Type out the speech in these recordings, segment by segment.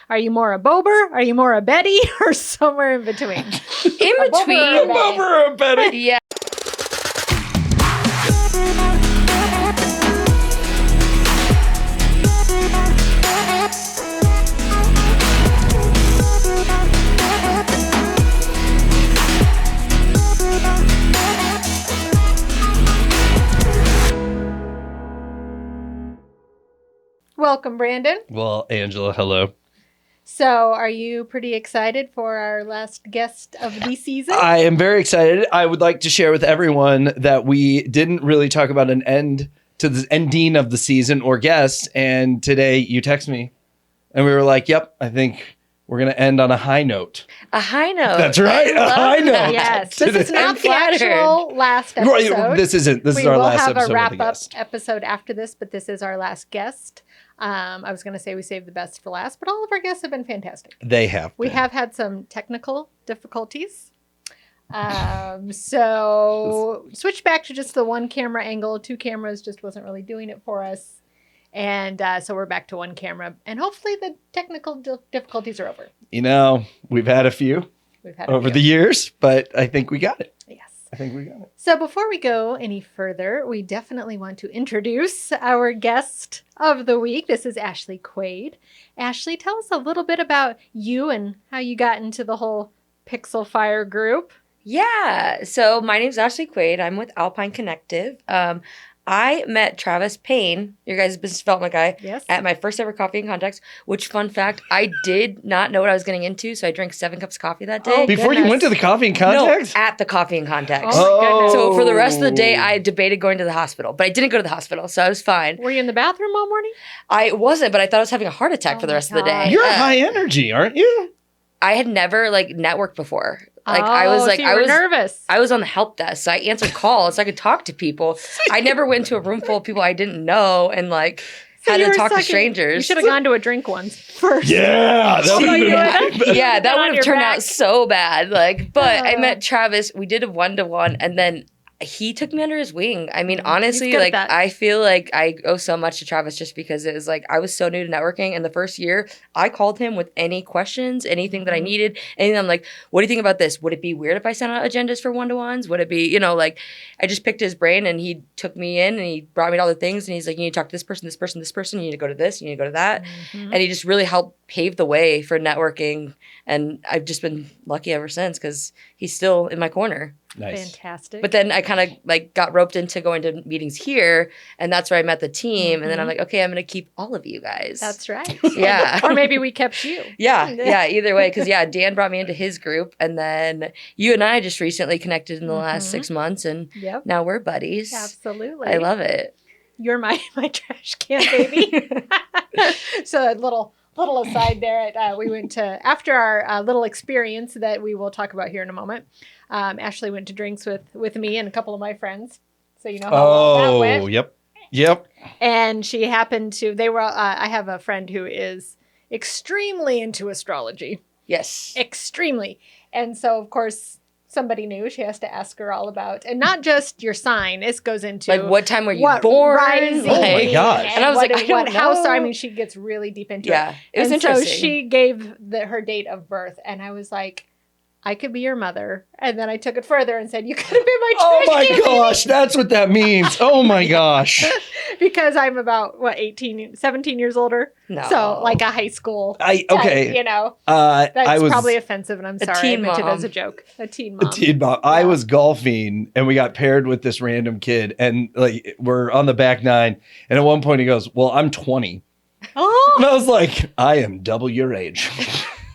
Are you more a Bober? Are you more a Betty? Or somewhere in between? In between. A Bober or a Betty? Yeah. Welcome, Brandon. Well, Angela, hello. So, are you pretty excited for our last guest of the season? I am very excited. I would like to share with everyone that we didn't really talk about an end to the ending of the season or guests. And today you text me and we were like, yep, I think we're going to end on a high note. A high note. That's right. A high note. Yes. This is not I'm the flattered. actual last episode. Right, this isn't. This is our last episode. We will have a with the wrap-up guest. episode after this, but this is our last guest. I was going to say we saved the best for last, but all of our guests have been fantastic. They have. We have had some technical difficulties. So switch back to just the one camera angle. Two cameras just wasn't really doing it for us. And so we're back to one camera. And hopefully the technical difficulties are over. You know, we've had a few over the years, but I think we got it. Yes. I think we got it. So before we go any further, we definitely want to introduce our guest of the week. This is Ashley Quade. Ashley, tell us a little bit about you and how you got into the whole Pixel Fire group. Yeah. So my name's Ashley Quade. I'm with Alpine Connective. I met Travis Payne, your guys' business development guy, Yes. at my first ever coffee and contacts, which, fun fact, I did not know what I was getting into, so I drank 7 cups of coffee that day. Oh, Before you goodness. went to the coffee and contact? No, at the coffee and contacts. Oh, my goodness. So for the rest of the day, I debated going to the hospital, but I didn't go to the hospital, so I was fine. Were you in the bathroom all morning? I wasn't, but I thought I was having a heart attack Oh for the my rest of the day. God. You're high energy, aren't you? I had never networked before. So you were nervous. I was on the help desk, so I answered calls so I could talk to people. I never went into a room full of people I didn't know and So had you to were talk to sucking- strangers. You should have gone to a drink once first. Yeah. See, Yeah, that Get on would your have turned back. out so bad. But I Oh. met Travis. We did a 1-to-1, and then he took me under his wing. I mean, honestly, good at that. I feel like I owe so much to Travis just because it was I was so new to networking. And the first year, I called him with any questions, anything that I needed. And I'm like, what do you think about this? Would it be weird if I sent out agendas for 1-to-1s? Would it be, I just picked his brain and he took me in and he brought me to all the things. And he's like, you need to talk to this person, this person, this person. You need to go to this, you need to go to that. Mhm. And he just really helped pave the way for networking. And I've just been lucky ever since because he's still in my corner. Nice. Fantastic. But then I kind of got roped into going to meetings here, and that's where I met the team. And then I'm like, okay, I'm going to keep all of you guys. That's right. Yeah. Or maybe we kept you. Yeah, either way. Because, Dan brought me into his group, and then you and I just recently connected in the last 6 months, and Yep. now we're buddies. Absolutely. I love it. You're my trash can baby. So a little aside there. We went to, after our little experience that we will talk about here in a moment, Ashley went to drinks with me and a couple of my friends. So you know how well that went. Yep. And she happened to, I have a friend who is extremely into astrology. Yes. Extremely. And so, of course, somebody knew. She has to ask her all about, and not just your sign. This goes into What time were you what born? rising, Oh my gosh. And I was what, like, I don't what house. know. I mean, she gets really deep into Yeah, it. it was And interesting. So she gave her date of birth, and I was like, I could be your mother. And then I took it further and said, you could have been my Oh trash my can gosh, that's what that means. Oh my gosh. because I'm about 17 years older. No. So like a high school. Okay. That's I was probably offensive, and I'm sorry. I teen meant it mom. as a joke. A teen mom. a teen mom. I Yeah. was golfing and we got paired with this random kid and we're on the back nine and at one point he goes, "Well, I'm 20." Oh, And I was like, "I am double your age."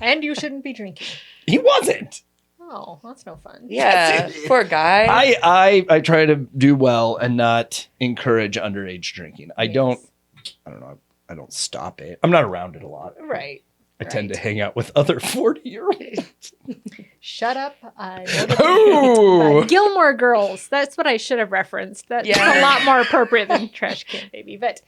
and you shouldn't be drinking. He wasn't. Oh, that's no fun. Yeah, poor guy. I try to do well and not encourage underage drinking. I don't know. I don't stop it. I'm not around it a lot. Right. I tend to hang out with other 40-year-olds. Shut up. Oh! But Gilmore Girls. That's what I should have referenced. That's Yeah. a lot more appropriate than Trash Can Baby. But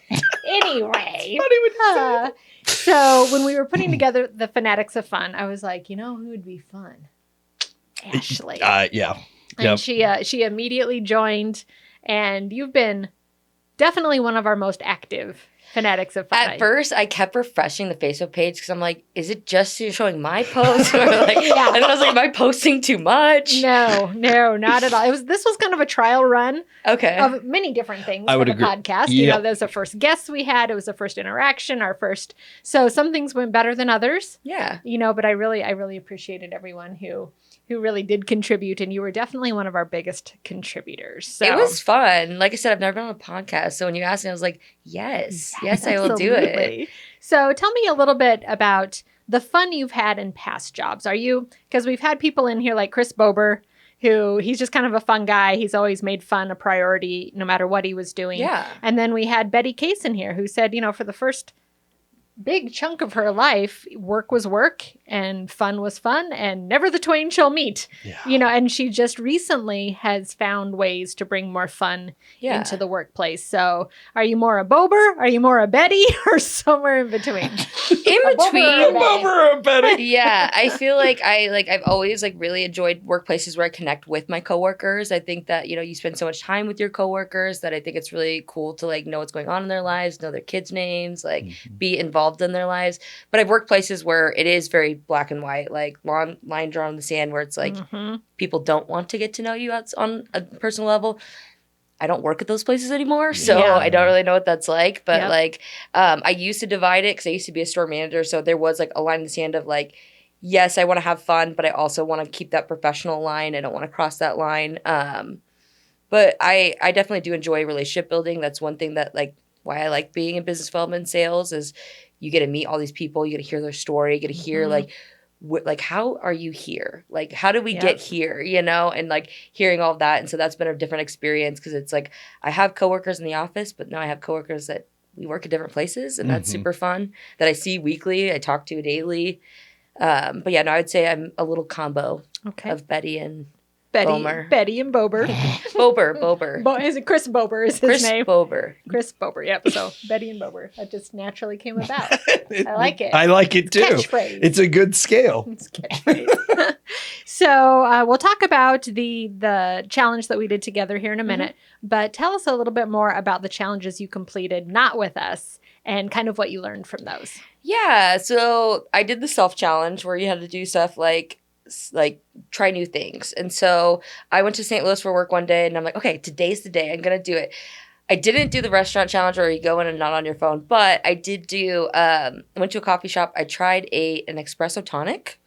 anyway. Not even to say. So when we were putting together the Fanatics of Fun, I was like, who would be fun? Ashley. Yeah. And she immediately joined. And you've been definitely one of our most active Fanatics of fun. At first, I kept refreshing the Facebook page because I'm like, is it just showing my posts? Or like, Yeah. And then I was like, am I posting too much? No, not at all. This was kind of a trial run Okay. of many different things I for would the agree. podcast. Yeah. There's the first guests we had. It was the first interaction, so some things went better than others. Yeah. But I really appreciated everyone who really did contribute, and you were definitely one of our biggest contributors. So It was fun. Like I said, I've never been on a podcast. So when you asked me, I was like, yes, I will do it. Absolutely. So tell me a little bit about the fun you've had in past jobs. Because we've had people in here like Chris Bober, who he's just kind of a fun guy. He's always made fun a priority no matter what he was doing. Yeah. And then we had Betty Case in here who said, for the first big chunk of her life, work was work and fun was fun, and never the twain shall meet. Yeah. And she just recently has found ways to bring more fun into the workplace. So are you more a Bober? Are you more a Betty? Or somewhere in between? In between. Over a Betty. Yeah, I feel like I've always really enjoyed workplaces where I connect with my coworkers. I think that you spend so much time with your coworkers that I think it's really cool to know what's going on in their lives, know their kids' names, be involved in their lives. But I've worked places where it is very black and white, line drawn in the sand, where it's people don't want to get to know you on a personal level. I don't work at those places anymore, so I don't really know what that's like. But I used to divide it because I used to be a store manager, so there was a line in the sand of yes, I want to have fun, but I also want to keep that professional line. I don't want to cross that line. But I definitely do enjoy relationship building. That's one thing that why I like being in business development and sales is you get to meet all these people, you get to hear their story, you get to hear how are you here? How did we get here? And hearing all of that. And so that's been a different experience because it's I have coworkers in the office, but now I have coworkers that we work at different places, and that's super fun that I see weekly, I talk to daily. But yeah, no, I would say I'm a little combo of Betty and Bomer. Betty and Bober. Bober. Is it Chris Bober is his name? Chris Bober, yep. So Betty and Bober. That just naturally came about. I like it. I like it too. Catchphrase. It's a good scale. It's catchphrase. So we'll talk about the challenge that we did together here in a minute. But tell us a little bit more about the challenges you completed, not with us, and kind of what you learned from those. Yeah. So I did the self challenge where you had to do stuff like try new things. And so I went to St. Louis for work one day, and I'm like, okay, today's the day. I'm going to do it. I didn't do the restaurant challenge where you go in and not on your phone, but I did do, I went to a coffee shop. I tried an espresso tonic.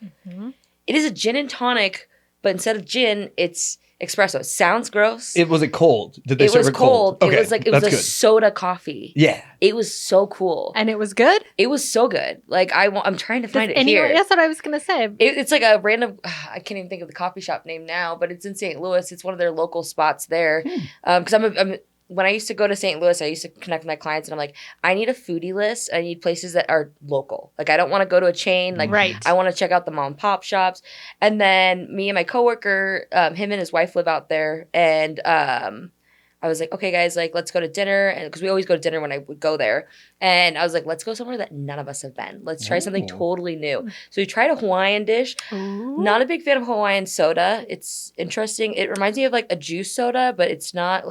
It is a gin and tonic, but instead of gin, it's espresso. It sounds gross. Was it cold? Did they serve it cold? Okay, it was a good. soda coffee. Yeah. It was so cool. And it was good? It was so good. I'm trying to find it here. That's what I was going to say. It's a random, I can't even think of the coffee shop name now, but it's in St. Louis. It's one of their local spots there. Because when I used to go to St. Louis, I used to connect with my clients, and I'm like, I need a foodie list. I need places that are local. I don't want to go to a chain. Right. I want to check out the mom and pop shops. And then me and my coworker, him and his wife live out there, and I was like, okay, guys, let's go to dinner, and because we always go to dinner when I would go there. And I was like, let's go somewhere that none of us have been. Let's try something totally new. So we tried a Hawaiian dish. Ooh. Not a big fan of Hawaiian soda. It's interesting. It reminds me of a juice soda, but it's not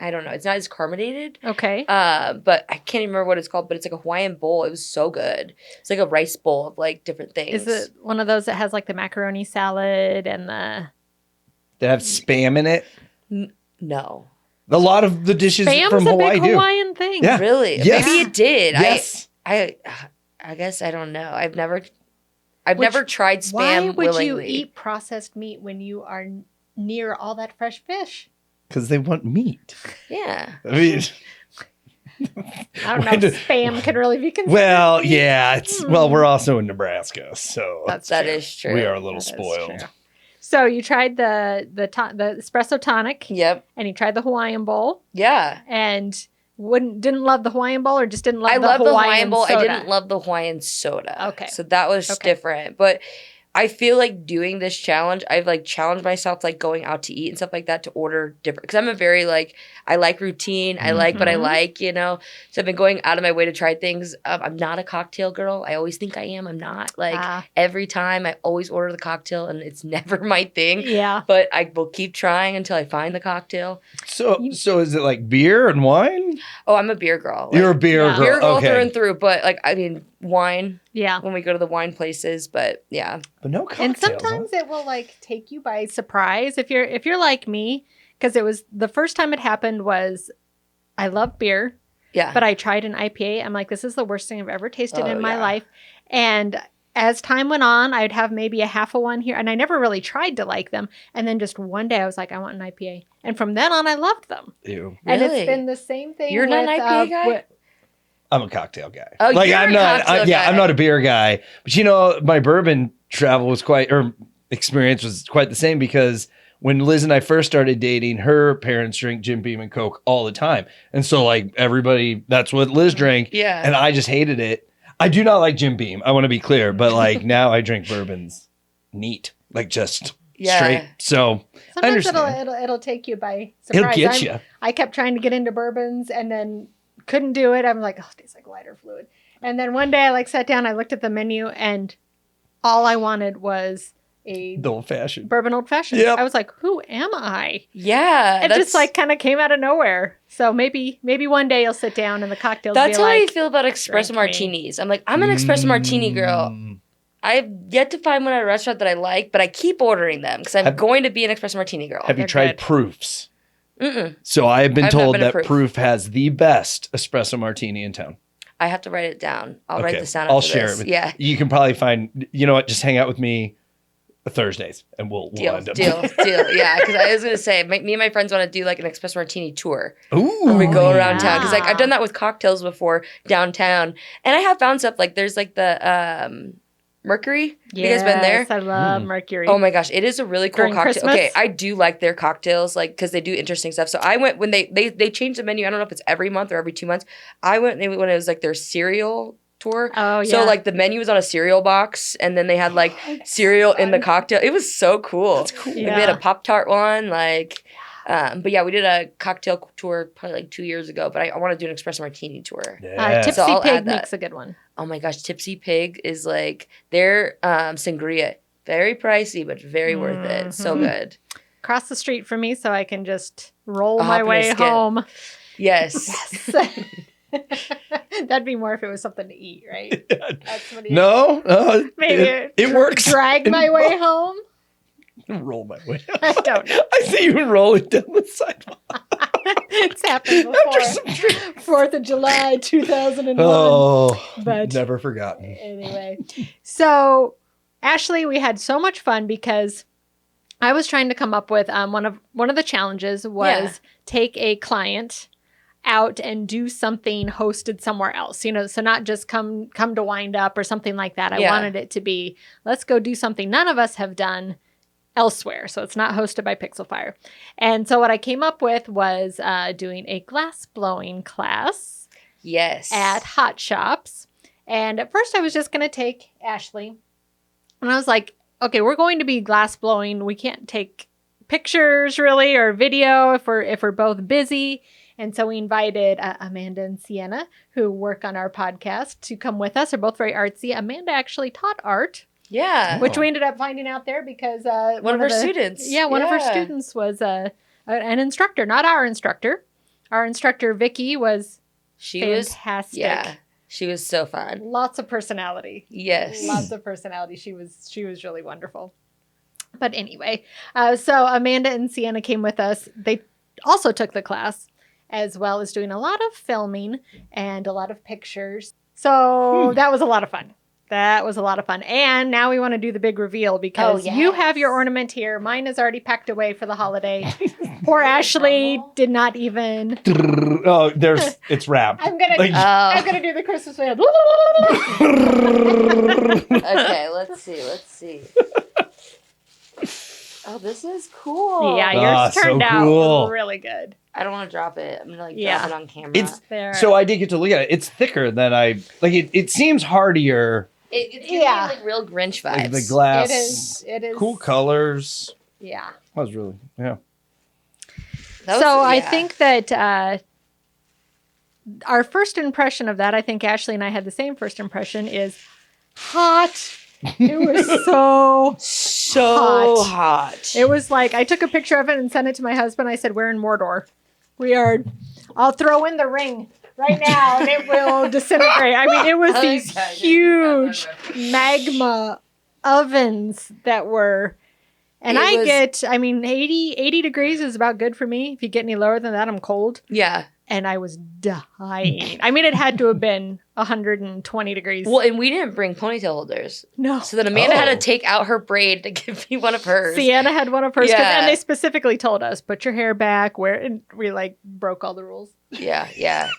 I don't know. It's not as carbonated. Okay. But I can't even remember what it's called, but it's a Hawaiian bowl. It was so good. It's a rice bowl of different things. Is it one of those that has the macaroni salad and the... They have Spam in it? No. A lot of the dishes Spam's from Hawaii a big do. Hawaiian thing. Yeah. Really? Yes. Maybe it did. Yes. I guess I don't know. I've never tried Spam Why would willingly. you eat processed meat when you are near all that fresh fish? Because they want meat. Yeah. I mean... I don't know if Spam could really be considered. Well, yeah. We're also in Nebraska, so That is true. we are a little spoiled. So you tried the espresso tonic. Yep. And you tried the Hawaiian bowl. Yeah. And didn't love the Hawaiian bowl, or just didn't love I the love Hawaiian the Hawaiian bowl. soda? I didn't love the Hawaiian soda. Okay. So that was different. But I feel like doing this challenge, I've like challenged myself like going out to eat and stuff like that to order different, because I'm a very like, I like routine, I like what I like, you know, so I've been going out of my way to try things. I'm not a cocktail girl. I always think I am. I'm not. Like every time I always order the cocktail and it's never my thing. Yeah. But I will keep trying until I find the cocktail. So is it like beer and wine? Oh, I'm a beer girl. You're a beer girl. Beer girl Okay. through and through, but like, I mean, wine. Yeah. When we go to the wine places, but yeah. But no cocktails. And sometimes it will like take you by surprise if you're like me, because it was the first time it happened was I love beer. Yeah. But I tried an IPA. I'm like, this is the worst thing I've ever tasted in my life. And as time went on, I'd have maybe a half of one here, and I never really tried to like them. And then just one day I was like, I want an IPA. And from then on, I loved them. Ew. And Really? it's been the same thing. You're not an IPA guy? I'm a cocktail guy. Oh, like you're I'm a not. cocktail guy. I'm not a beer guy. But you know, my bourbon travel was experience was quite the same, because when Liz and I first started dating, her parents drink Jim Beam and Coke all the time, and so like everybody, that's what Liz drank. Yeah. And I just hated it. I do not like Jim Beam. I want to be clear, but like now I drink bourbons, neat, like just straight. So I sometimes understand. it'll take you by surprise. It'll get you. I kept trying to get into bourbons and then couldn't do it. I'm like, oh, it tastes like lighter fluid. And then one day I like sat down, I looked at the menu, and all I wanted was a The old fashioned. bourbon old fashioned. Yep. I was like, who am I? Yeah. It just like kind of came out of nowhere. So maybe one day you'll sit down and the cocktails That's be how like, I feel about espresso drink me. martinis. I'm like, I'm an espresso martini girl. I've yet to find one at a restaurant that I like, but I keep ordering them because I'm going to be an espresso martini girl. Have you They're tried good. Proofs? Mm-mm. So I have been I've not told been to that Proof has the best espresso martini in town. I have to write it down. I'll write this down. I'll after share this. it with Yeah. you. Can probably find, you know what, just hang out with me Thursdays and we'll Deal. end up. Yeah, because I was going to say, me and my friends want to do like an espresso martini tour. Ooh. When we go around town. Because like yeah. I've done that with cocktails before downtown. And I have found stuff like there's like the Mercury. Have you guys been there? Yes, I love Mercury. Oh my gosh, it is a really cool During cocktail. Christmas? Okay, I do like their cocktails, like because they do interesting stuff. So I went when they changed the menu. I don't know if it's every month or every 2 months. I went when it was like their cereal tour. Oh, So yeah. like the menu was on a cereal box, and then they had like cereal in the cocktail. It was so cool. That's cool. We had a Pop-Tart one, like. But yeah, we did a cocktail tour probably like 2 years ago. But I want to do an espresso martini tour. Yeah. Tipsy So I'll Pig add that. makes a good one. Oh my gosh, Tipsy Pig is like their sangria. Very pricey, but very worth it. So good. Across the street from me, so I can just roll A my hop and a way skip. home. Yes. That'd be more if it was something to eat, right? That's what No, Maybe it works. Drag my way home. Roll my way. I don't know. I see you rolling down the sidewalk. It's happened before. 4th of July, 2001. Oh, But never forgotten. anyway, so Ashley, we had so much fun because I was trying to come up with one of the challenges was take a client out and do something hosted somewhere else, you know, so not just come to Wind Up or something like that. I wanted it to be, let's go do something none of us have done elsewhere. So it's not hosted by Pixelfire. And so what I came up with was doing a glass blowing class Yes. at Hot Shops. And at first I was just going to take Ashley. And I was like, okay, we're going to be glass blowing. We can't take pictures really or video if we're both busy. And so we invited Amanda and Sienna, who work on our podcast, to come with us. They're both very artsy. Amanda actually taught art. Yeah. Which we ended up finding out there because one of our students. Yeah, one of our students was an instructor, not our instructor. Our instructor, Vicky, was fantastic. Yeah. She was so fun. Lots of personality. Yes. Lots of personality. She was really wonderful. But anyway, so Amanda and Sienna came with us. They also took the class, as well as doing a lot of filming and a lot of pictures. So that was a lot of fun. That was a lot of fun. And now we want to do the big reveal because you have your ornament here. Mine is already packed away for the holiday. Poor Ashley did not even. Oh, it's wrapped. I'm gonna do the Christmas wheel. Okay, let's see. Oh, this is cool. Yeah, yours turned so cool. out really good. I don't want to drop it. I'm gonna drop it on camera. So I did get to look at it. It's thicker than it seems hardier It's giving me like real Grinch vibes. Like the glass. It is. Cool colors. Yeah. That was really, yeah. I think that our first impression of that, I think Ashley and I had the same first impression, is hot. It was so hot. It was like, I took a picture of it and sent it to my husband. I said, we're in Mordor. I'll throw in the ring right now and it will disintegrate. I mean, it was these huge magma ovens that were, and 80 degrees is about good for me. If you get any lower than that, I'm cold. Yeah. And I was dying. I mean, it had to have been 120 degrees. Well, and we didn't bring ponytail holders. No. So then Amanda had to take out her braid to give me one of hers. Sienna had one of hers. Yeah. And they specifically told us, put your hair back. And we like broke all the rules. Yeah.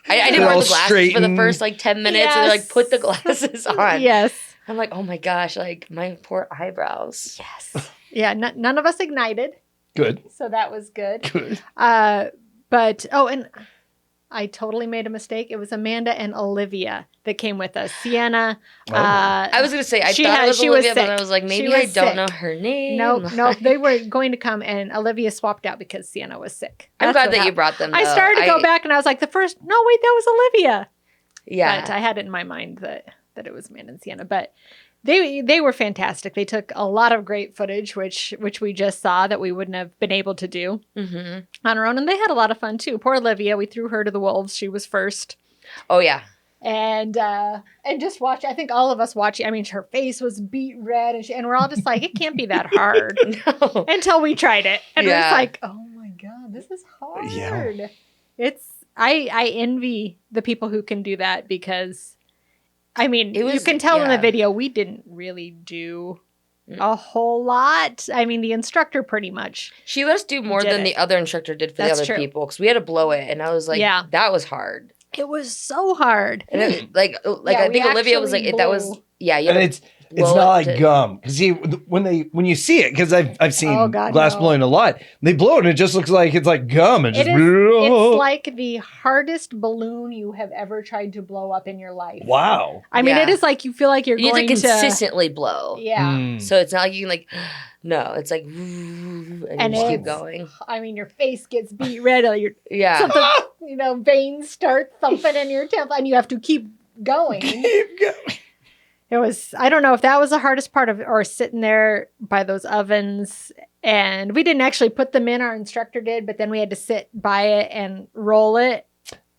I didn't wear the glasses for the first like 10 minutes. Yes. And they're like, put the glasses on. Yes. I'm like, oh my gosh, like my poor eyebrows. Yes. Yeah. None of us ignited. Good. So that was good. Good. And I totally made a mistake. It was Amanda and Olivia that came with us. Sienna. I was going to say, I thought it was Olivia, but I was like, maybe I don't know her name. No, they were going to come, and Olivia swapped out because Sienna was sick. I'm glad that you brought them, though. I started to go back, and I was like, that was Olivia. Yeah. But I had it in my mind that it was Amanda and Sienna. But they were fantastic. They took a lot of great footage, which we just saw that we wouldn't have been able to do on our own. And they had a lot of fun, too. Poor Olivia, we threw her to the wolves. She was first. Oh, yeah. And just watch. I think all of us watching. I mean, her face was beet red, and we're all just like, it can't be that hard. No. Until we tried it, and it was like, oh my god, this is hard. Yeah. I envy the people who can do that because, I mean, you can tell in the video we didn't really do a whole lot. I mean, the instructor pretty much. She let us do more than the other instructor did for the other people because we had to blow it, and I was like, that was hard. It was so hard. And I think Olivia was like, that was, and it's not like gum. Because when you see it, because I've seen glass blowing a lot, they blow it and it just looks like it's like gum. And it's like the hardest balloon you have ever tried to blow up in your life. Wow. I mean, it is like you feel like you need to consistently blow. Yeah. So it's not like you can like, no, it's like, and you just keep going. I mean, your face gets beet red. Something, veins start thumping in your temple, and you have to keep going. It was, I don't know if that was the hardest part of, or sitting there by those ovens. And we didn't actually put them in, our instructor did, but then we had to sit by it and roll it.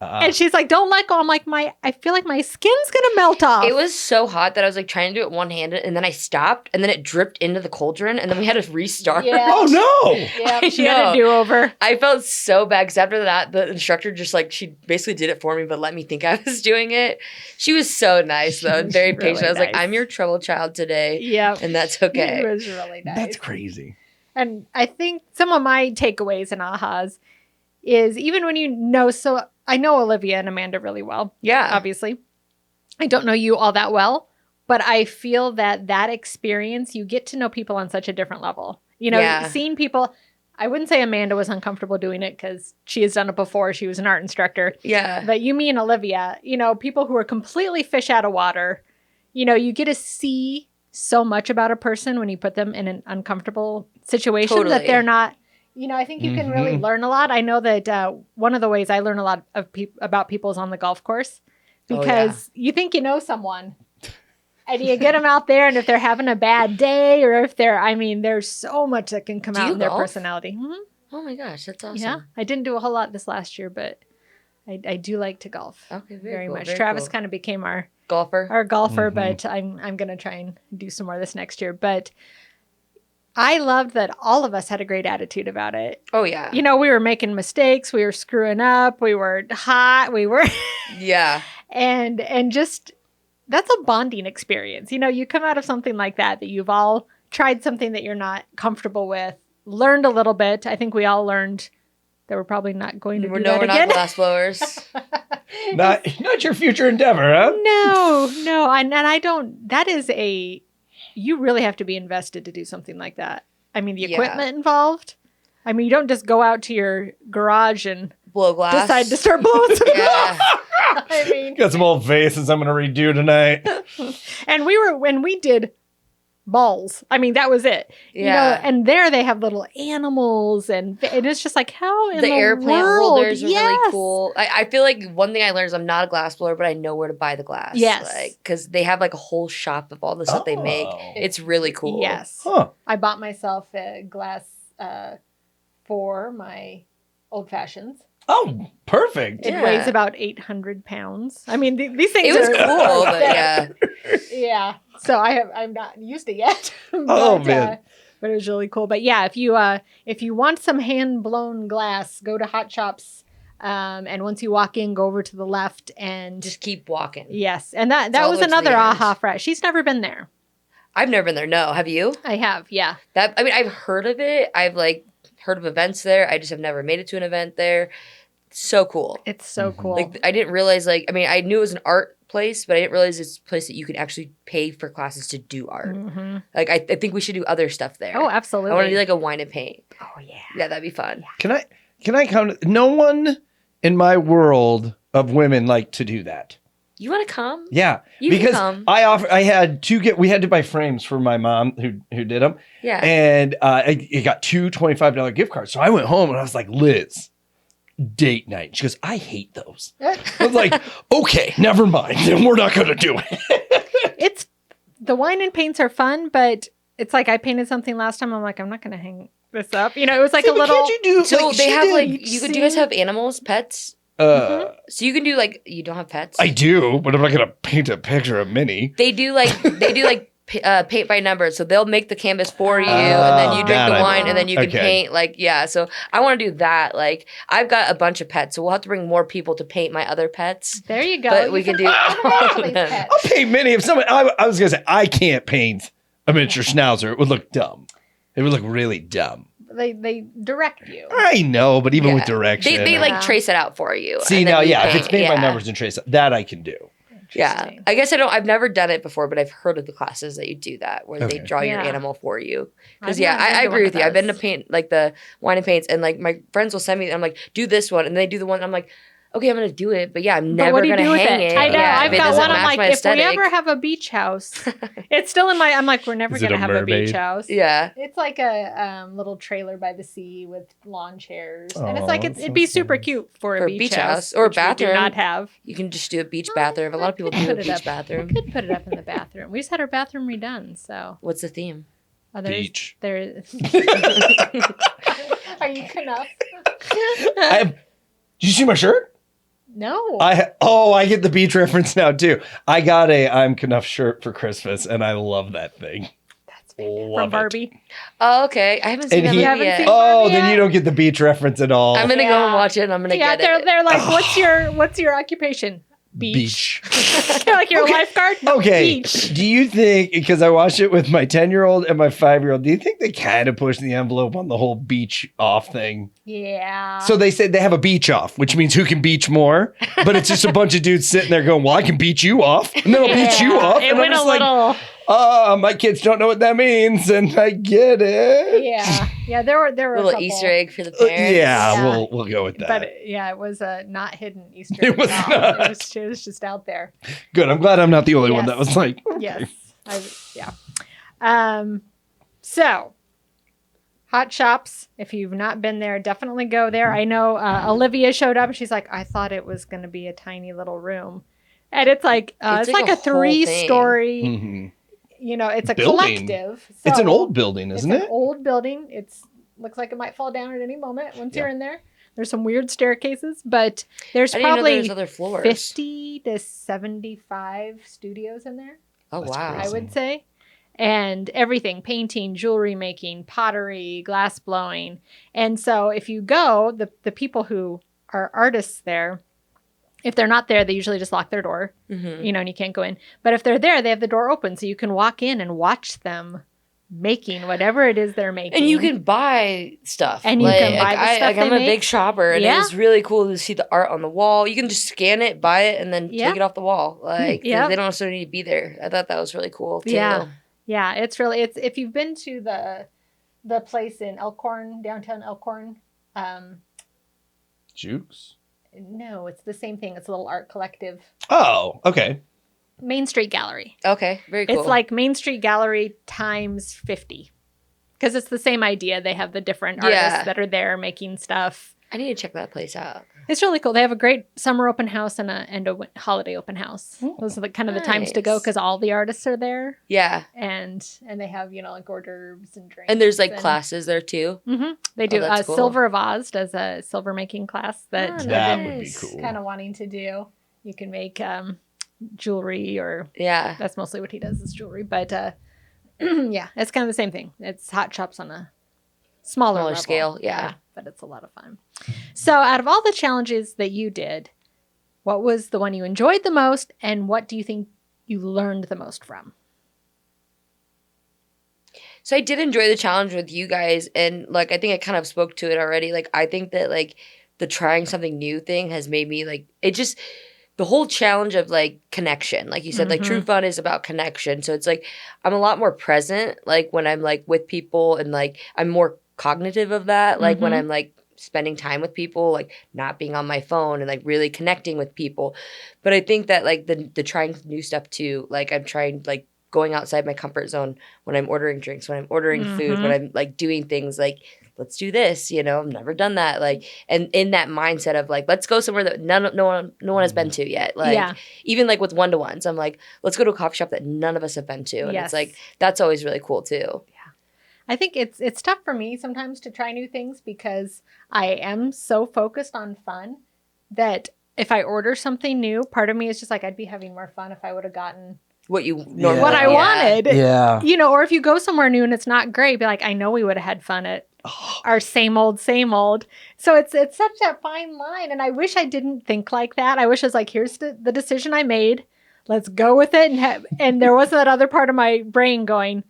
And she's like, don't let go. I'm like, I feel like my skin's going to melt off. It was so hot that I was like trying to do it one-handed, and then I stopped, and then it dripped into the cauldron, and then we had to restart. Yeah. Oh, no. Yeah, she had a do-over. I felt so bad, because after that, the instructor just like, she basically did it for me, but let me think I was doing it. She was so nice, though, and very patient. I was like, I'm your trouble child today. Yeah. And that's okay. It was really nice. That's crazy. And I think some of my takeaways and ahas is even when I know Olivia and Amanda really well. Yeah. Obviously. I don't know you all that well, but I feel that experience, you get to know people on such a different level. Seeing people, I wouldn't say Amanda was uncomfortable doing it because she has done it before. She was an art instructor. Yeah. But me and Olivia, people who are completely fish out of water, you get to see so much about a person when you put them in an uncomfortable situation that they're not. I think you can really learn a lot. I know that one of the ways I learn a lot about people is on the golf course because you think you know someone and you get them out there, and if they're having a bad day or if there's so much that can come out in their personality. Mm-hmm. Oh my gosh, that's awesome. Yeah, I didn't do a whole lot this last year, but I do like to golf. Okay, very cool, much. very Travis cool. kind of became our golfer, but I'm going to try and do some more this next year. But I loved that all of us had a great attitude about it. Oh, yeah. We were making mistakes. We were screwing up. We were hot. We were... Yeah. And just, that's a bonding experience. You come out of something like that you've all tried something that you're not comfortable with, learned a little bit. I think we all learned that we're probably not going to do that again. We're not glass blowers. not your future endeavor, huh? No. And I don't, that is you really have to be invested to do something like that. I mean, the equipment involved. I mean, you don't just go out to your garage and blow glass. decide to start blowing some glass. I mean, Got some old faces I'm gonna redo tonight. and when we did balls, I mean, that was it. You know, Yeah. and there they have little animals, and it's just like, how in the air plant world? holders are really Yes. cool. I feel like one thing I learned is I'm not a glass blower, but I know where to buy the glass. Yes. Like, because they have like a whole shop of all the stuff they make. Oh. It's really cool. Yes. Huh. I bought myself a glass for my old fashions. Oh, perfect. It Yeah. weighs about 800 pounds. I mean, these things It was are cool, but yeah. yeah. So I'm not used it yet. but, Oh, man. But it was really cool. But yeah, if you want some hand blown glass, go to Hot Shops. And once you walk in, go over to the left and Just keep walking. yes. And that all was the way to another the end. aha for us. She's never been there. I've never been there. No, have you? I have. Yeah. I've heard of it. I've like heard of events there. I just have never made it to an event there. So cool. It's so cool. Like I didn't realize I knew it was an art place, but I didn't realize it's a place that you could actually pay for classes to do art. Mhm. Like I think we should do other stuff there. Oh, absolutely. I want to do like a wine and paint. oh yeah. Yeah, that'd be fun. Can I count? No one in my world of women like to do that. You want to come? Yeah, You can because come. I had we had to buy frames for my mom who did them, Yeah. and it got two $25 gift cards. So I went home and I was like, Liz, date night. She goes, I hate those. I was like, okay, never mind. Then we're not gonna do it. It's the wine and paints are fun, but it's like I painted something last time. I'm like, I'm not gonna hang this up. You know, it was like Yeah, a but little. Can't you do? So like they she have did. like do you guys have animals, pets? So you can do like you don't have pets. I do, but I'm not gonna paint a picture of Minnie. They do like paint by numbers. So they'll make the canvas for you, and then you drink that the I wine, know. and then you can Okay. paint. Like yeah. So I want to do that. Like I've got a bunch of pets, so we'll have to bring more people to paint my other pets. There you go. But You we can do paint all of somebody's them. pet. I'll paint Minnie if someone. I was gonna say I can't paint a miniature schnauzer. It would look dumb. It would look really dumb. They direct you. I know, but even with Yeah. direction, They Yeah. like trace it out for you. see and then now, you yeah. If paint. it's paint by Yeah. numbers and trace, that I can do. Yeah, Interesting. I guess I've never done it before, but I've heard of the classes that you do that where Okay. they draw your Yeah. animal for you. Because I've yeah, never been I to agree one with of you. I've been to those. paint like the wine and paints, and like my friends will send me. I'm like, do this one, and they do the one. I'm like, okay, I'm gonna do it, but yeah, I'm But never what do you gonna do with hang it? it. I know. Yeah, I've if it got doesn't one. I'm match like, my if aesthetic. we ever have a beach house, it's still in my. I'm like, we're never Is it gonna a have a beach mermaid? house. Yeah, It's like a little trailer by the sea with lawn chairs, and it's Aw, like that it'd be sounds super nice. cute for a For a beach, beach house house or a which we do bathroom. not have. you can just do a beach Oh, bathroom. A lot of people I do a put it beach up. bathroom. We could put it up in the bathroom. We just had our bathroom redone, so What's the theme? Beach. There. Are you enough? Did you see my shirt? No. I get the beach reference now too. I got a I'm Knuff shirt for Christmas, and I love that thing. That's Love from it. Barbie. Oh, okay. I haven't seen And that he- movie You haven't yet. seen- Oh, Barbie then yet? you don't get the beach reference at all. I'm gonna go Yeah. and watch it. And I'm gonna Yeah, get it. they're like, what's your occupation? Beach. Beach. You're like you're Okay. a lifeguard. No, Okay. Beach. Do you think, because I watched it with my 10-year-old and my 5-year-old, do you think they kind of pushed the envelope on the whole beach off thing? Yeah. So they said they have a beach off, which means who can beach more. But it's just a bunch of dudes sitting there going, well, I can beat you off. And then I'll beat you off. It And I'm went a just like, little. my kids don't know what that means. And I get it. Yeah. There were a little couple, Easter egg for the parents. Yeah, Yeah. we'll go with that. But yeah, it was a not hidden Easter. It egg was at all. not. It was just out there. Good. I'm glad I'm not the only one Yes. that was like, Yes. So, Hot Shops. If you've not been there, definitely go there. I know Olivia showed up. And she's like, I thought it was going to be a tiny little room, and it's like It's it's like like a a whole 3-story. mhm. You know, it's a Building. collective. It's an so old building, isn't it's it? an old building. It's looks like it might fall down at any moment once Yeah. you're in there. There's some weird staircases, but there's I didn't know there was probably other floors. 50 to 75 studios in there. Oh That's wow. I crazy. would say. And everything, painting, jewelry making, pottery, glass blowing. And so if you go, the people who are artists there, if they're not there, they usually just lock their door, Mhm. you know, and you can't go in. But if they're there, they have the door open so you can walk in and watch them making whatever it is they're making. And you can buy stuff. And you can buy the stuff I'm they a make. big shopper, and Yeah. it was really cool to see the art on the wall. You can just scan it, buy it, and then Yeah. take it off the wall. Like Yeah. they don't necessarily need to be there. I thought that was really cool too. Yeah. Yeah, it's if you've been to the place in Elkhorn, downtown Elkhorn, Jukes. No, it's the same thing. It's a little art collective. Oh, okay. Main Street Gallery. Okay, very cool. It's like Main Street Gallery times 50. Because it's the same idea. They have the different artists that are there making stuff. I need to check that place out. It's really cool. They have a great summer open house and a holiday open house. Those are the kind of the times to go because all the artists are there. Yeah. And they have, like hors d'oeuvres and drinks. And there's like classes there too. Mm-hmm. They do. that's cool. Silver of Oz does a silver making class that that would be cool. kind of wanting to do. You can make jewelry or that's mostly what he does is jewelry. But yeah, it's kind of the same thing. It's hot chops on a smaller level. Scale. Yeah. But it's a lot of fun. So out of all the challenges that you did, what was the one you enjoyed the most and what do you think you learned the most from? So I did enjoy the challenge with you guys, and like I think I kind of spoke to it already. Like I think that like the trying something new thing has made me like it just the whole challenge of like connection. Like you said, like true fun is about connection. So it's like I'm a lot more present like when I'm like with people and like I'm more cognitive of that like when I'm like spending time with people, like not being on my phone and like really connecting with people. But I think that like the trying new stuff too, like I'm trying like going outside my comfort zone when I'm ordering drinks, when I'm ordering food, when I'm like doing things like let's do this, I've never done that, like, and in that mindset of like let's go somewhere that no one has been to yet, like even like with one-to-ones, I'm like let's go to a coffee shop that none of us have been to, and it's like that's always really cool too. I think it's tough for me sometimes to try new things because I am so focused on fun that if I order something new, part of me is just like I'd be having more fun if I would have gotten what you normally what I wanted. Yeah. Or if you go somewhere new and it's not great, be like, I know we would have had fun at our same old. So it's such that fine line. And I wish I didn't think like that. I wish I was like, here's the decision I made. Let's go with it. And there wasn't that other part of my brain going,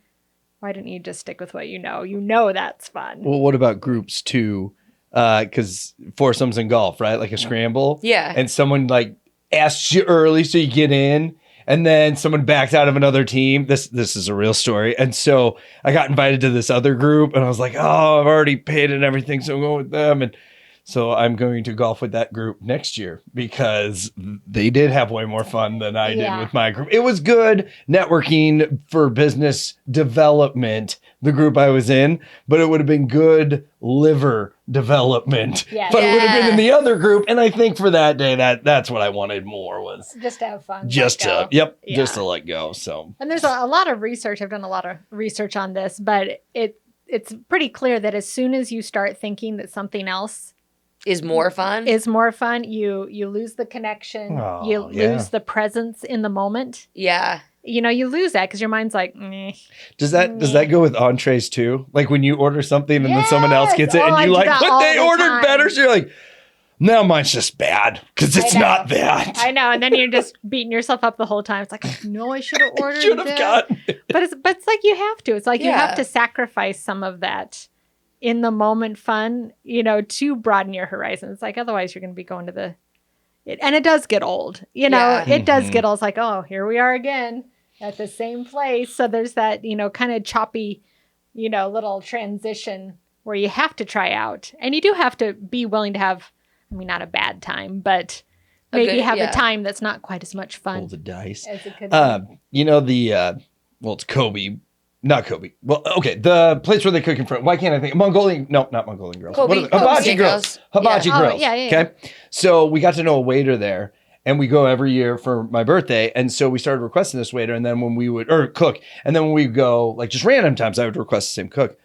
why didn't you just stick with what you know? You know that's fun. Well, what about groups too? Because foursomes in golf, right? Like a scramble. Yeah. And someone like asks you early so you get in, and then someone backed out of another team. This is a real story. And so I got invited to this other group, and I was like, oh, I've already paid and everything, so I'm going with them. And so I'm going to golf with that group next year because they did have way more fun than I did with my group. It was good networking for business development, the group I was in, but it would have been good liver development. Yeah. But it would have been in the other group. And I think for that day, that's what I wanted more was just to have fun. just to let go. So, and there's a lot of research. I've done a lot of research on this, but it's pretty clear that as soon as you start thinking that something else is more fun, you lose the connection. You lose the presence in the moment. Yeah. You lose that because your mind's like, meh. Does that go with entrees too? Like when you order something and then someone else gets it and you like, but they ordered better. So you're like, no, mine's just bad because it's not that. I know. And then you're just beating yourself up the whole time. It's like, no, I should have ordered should have gotten it. But it's like you have to. It's like you have to sacrifice some of that in the moment fun, to broaden your horizons. It's like otherwise you're going to be going to and it does get old, it does get old. It's like, oh, here we are again at the same place. So there's that, kind of choppy, little transition where you have to try out and you do have to be willing to have, not a bad time, but maybe have a time that's not quite as much fun. Roll the dice. As it could be. It's Kobe. Not Kobe. Well, okay. The place where they cook in front. Why can't I think? Mongolian. No, not Mongolian grills. Kobe. Hibachi grills. Hibachi grills. Yeah. Okay. So we got to know a waiter there, and we go every year for my birthday. And so we started requesting this waiter, and then when we would cook, and then when we go like just random times, I would request the same cook.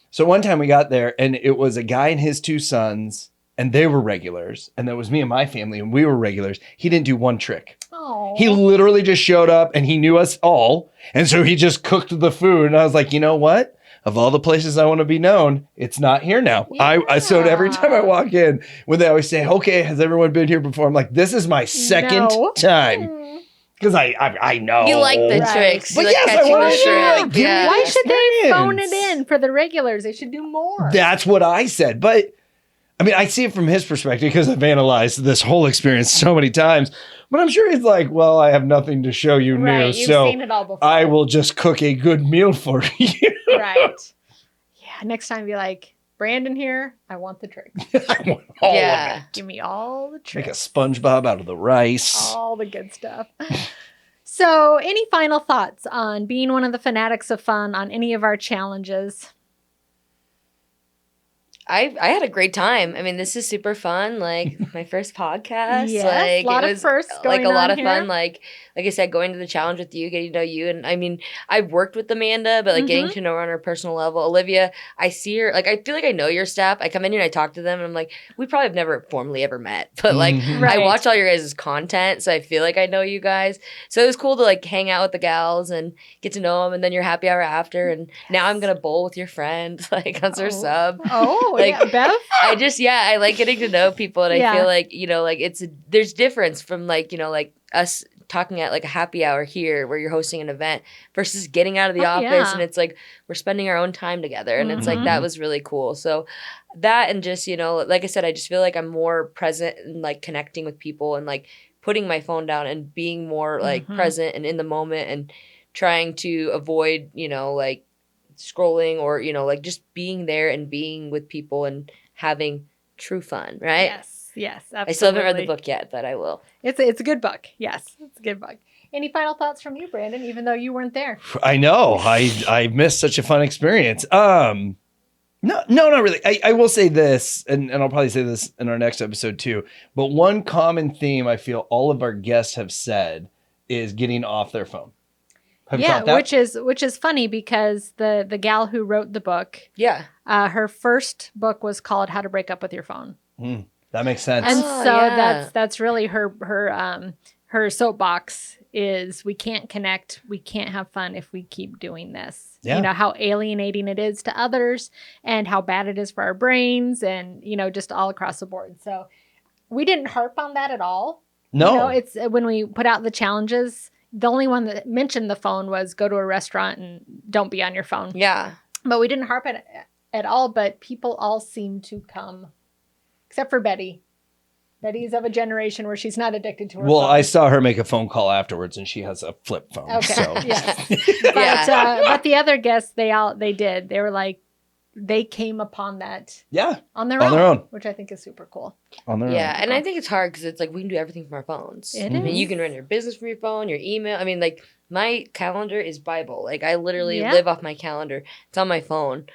So one time we got there, and it was a guy and his two sons, and they were regulars, and that was me and my family, and we were regulars. He didn't do one trick. Oh. He literally just showed up and he knew us all. And so he just cooked the food. And I was like, you know what? Of all the places I want to be known, it's not here now. Yeah. So every time I walk in, when they always say, okay, has everyone been here before? I'm like, this is my second time. Because I know. You like the tricks. But you like I want trick. to. Why should they phone it in for the regulars? They should do more. That's what I said. But I see it from his perspective because I've analyzed this whole experience so many times. But I'm sure he's like, well, I have nothing to show you new, You've so seen it all before. I will just cook a good meal for you. Right. Yeah. Next time, be like, Brandon here, I want the tricks. I want all Yeah. of it. Give me all the Make tricks. a SpongeBob out of the rice. All the good stuff. So, any final thoughts on being one of the fanatics of fun on any of our challenges? I had a great time. I mean, this is super fun. Like my first podcast. Yes, like a lot it of was firsts like going a lot on of here. fun. Like I said, going to the challenge with you, getting to know you, and I mean, I've worked with Amanda, but like getting to know her on her personal level. Olivia, I see her. Like I feel like I know your staff. I come in here and I talk to them, and I'm like, we probably have never formally ever met, but like Mhm. Right. I watch all your guys' content, so I feel like I know you guys. So it was cool to like hang out with the gals and get to know them, and then your happy hour after. And now I'm gonna bowl with your friend, like on her sub. Oh, Like, yeah, Bev? I like getting to know people, and Yeah. I feel like there's difference from like like us talking at like a happy hour here where you're hosting an event versus getting out of the Oh, office yeah. and it's like we're spending our own time together, and it's like Mhm. that was really cool. So that, and just like I said, I just feel like I'm more present and like connecting with people and like putting my phone down and being more like Mhm. present and in the moment and trying to avoid like scrolling or like just being there and being with people and having true fun, right? Yes, absolutely. I still haven't read the book yet, but I will. It's a good book. Yes, it's a good book. Any final thoughts from you, Brandon, even though you weren't there? I know. I missed such a fun experience. No, not really. I will say this, and I'll probably say this in our next episode too. But one common theme I feel all of our guests have said is getting off their phone. Have you caught that? which is funny because the gal who wrote the book, Yeah. her first book was called How to Break Up with Your Phone. That makes sense. And Oh, so yeah. that's really her soapbox is we can't connect, we can't have fun if we keep doing this. Yeah. You know, how alienating it is to others and how bad it is for our brains and, just all across the board. So we didn't harp on that at all. No. It's when we put out the challenges, the only one that mentioned the phone was go to a restaurant and don't be on your phone. Yeah. But we didn't harp at all, but people all seem to come, except for Betty. Betty's of a generation where she's not addicted to her Well, phone. I saw her make a phone call afterwards, and she has a flip phone. Okay. So. Yes. Yeah. But the other guests, they did. They were like, they came upon that Yeah. on their On own, their own. which I think is super cool. On their Yeah. own. And I think it's hard because it's like we can do everything from our phones. It I mean, you is. can run your business from your phone, your email. I mean, like my calendar is Bible. Like I literally Yeah. live off my calendar. It's on my phone.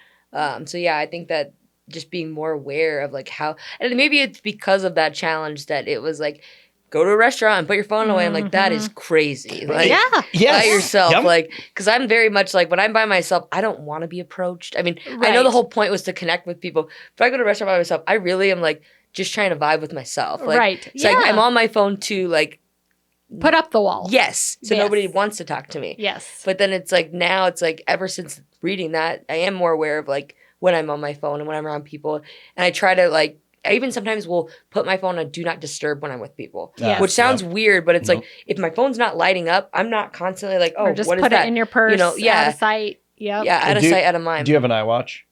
So yeah, I think that just being more aware of like how, and maybe it's because of that challenge that it was like, go to a restaurant and put your phone away. I'm like, that is crazy. Like, Yeah. Yes. by yourself. Yep. Like, because I'm very much like when I'm by myself, I don't want to be approached. I mean, I know Right. the whole point was to connect with people. If I go to a restaurant by myself, I really am like just trying to vibe with myself. Like, Right. It's like I'm on my phone to like, Put up the wall. yes. So Yes. nobody wants to talk to me. Yes. But then it's like now it's like ever since reading that, I am more aware of like when I'm on my phone and when I'm around people. And I try to like, I even sometimes will put my phone on do not disturb when I'm with people. Yes. Which sounds weird, but it's Nope. like if my phone's not lighting up, I'm not constantly like, oh, Or just what is put that? it in your purse, yeah. out of sight. Yep. Yeah, out of Do you- sight, out of mind. Do you have an iWatch?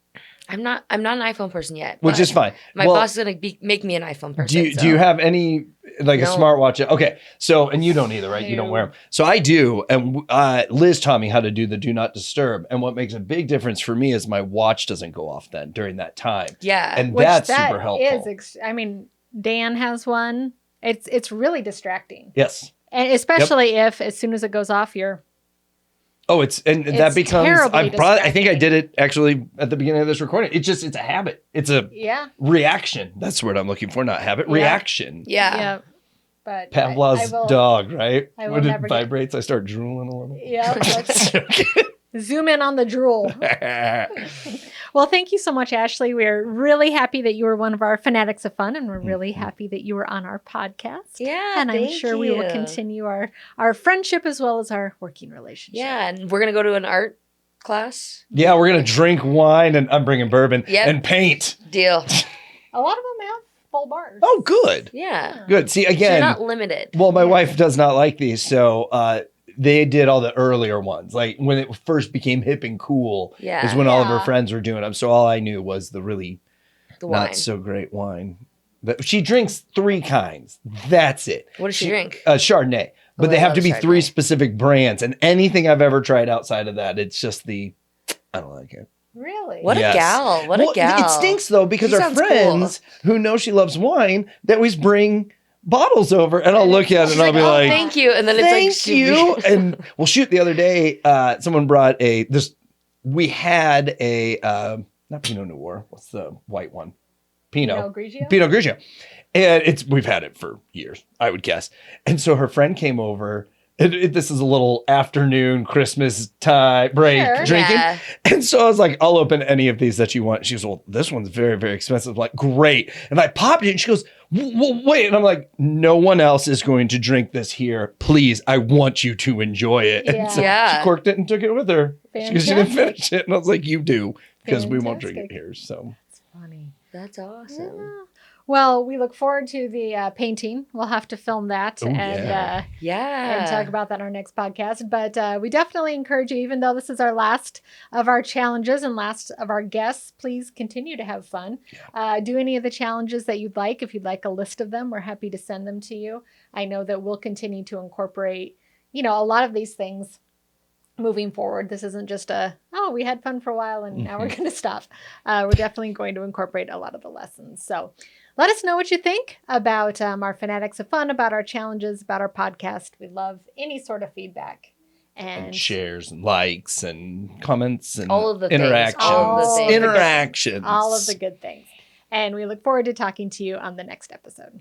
I'm not an iPhone person yet. Which but is fine. My Well, boss is gonna make me an iPhone person. Do you have any like a No. smartwatch? Okay, so and you don't either, right? You don't No. wear them. So I do, and Liz taught me how to do the do not disturb. And what makes a big difference for me is my watch doesn't go off then during that time, Yeah. and Which that's that super helpful. is Dan has one. It's really distracting. Yes. And especially if as soon as it goes off, you're Oh, that It's becomes. terribly I think I distracting. did it actually at the beginning of this recording. It's a habit. It's a yeah. reaction. That's the word I'm looking for. Not habit. Yeah. Reaction. Yeah. But Pavlov's I will, dog, right? I will When it never get- vibrates, I start drooling a little. Yeah. let's zoom in on the drool. Well, thank you so much, Ashley. We're really happy that you were one of our fanatics of fun, and we're really happy that you were on our podcast. Yeah. And I'm thank sure we will you. continue our friendship as well as our working relationship. Yeah, and we're gonna go to an art class. Yeah, we're gonna drink wine, and I'm bringing bourbon Yep. and paint. Deal. A lot of them have full bars. Oh, good, Yeah. good. See So you're again. not limited. Well, my wife does not like these, so they did all the earlier ones, like when it first became hip and cool. Yeah. Is when all of her Yeah. friends were doing them. So all I knew was the really The wine. not so great wine. But she drinks 3 kinds. That's it. What does she drink? Chardonnay. But Oh, they I have love to be 3 Chardonnay. specific brands. And anything I've ever tried outside of that, it's just I don't like it. Really? What Yes. a gal. What Well, a gal. It stinks though because She our sounds cool. friends who know she loves wine, they always bring bottles over, and I'll look at it She's and I'll be "Oh, like, thank you. And then thank it's like, you. And well, shoot, the other day, someone brought we had a, not Pinot Noir. What's the white one? Pinot Grigio? Pinot Grigio. And we've had it for years, I would guess. And so her friend came over. This is a little afternoon Christmas time break Sure. drinking. Yeah. And so I was like, I'll open any of these that you want. She goes, well, this one's very, very expensive. I'm like, great. And I popped it and she goes, well, wait. And I'm like, no one else is going to drink this here. Please, I want you to enjoy it. And so Yeah. she corked it and took it with her. She didn't Fantastic. finish it. And I was like, you do, because we won't drink it Fantastic. here. So That's funny. That's awesome. Yeah. Well, we look forward to the painting. We'll have to film that Oh, yeah. Yeah. and talk about that on our next podcast. But we definitely encourage you, even though this is our last of our challenges and last of our guests, please continue to have fun. Do any of the challenges that you'd like. If you'd like a list of them, we're happy to send them to you. I know that we'll continue to incorporate, a lot of these things moving forward. This isn't just we had fun for a while and now we're going to stop. We're definitely going to incorporate a lot of the lessons. So let us know what you think about our Fanatics of Fun, about our challenges, about our podcast. We love any sort of feedback. And shares and likes and comments and All of the things. interactions. All of the things. Interactions. all of the good things. And we look forward to talking to you on the next episode.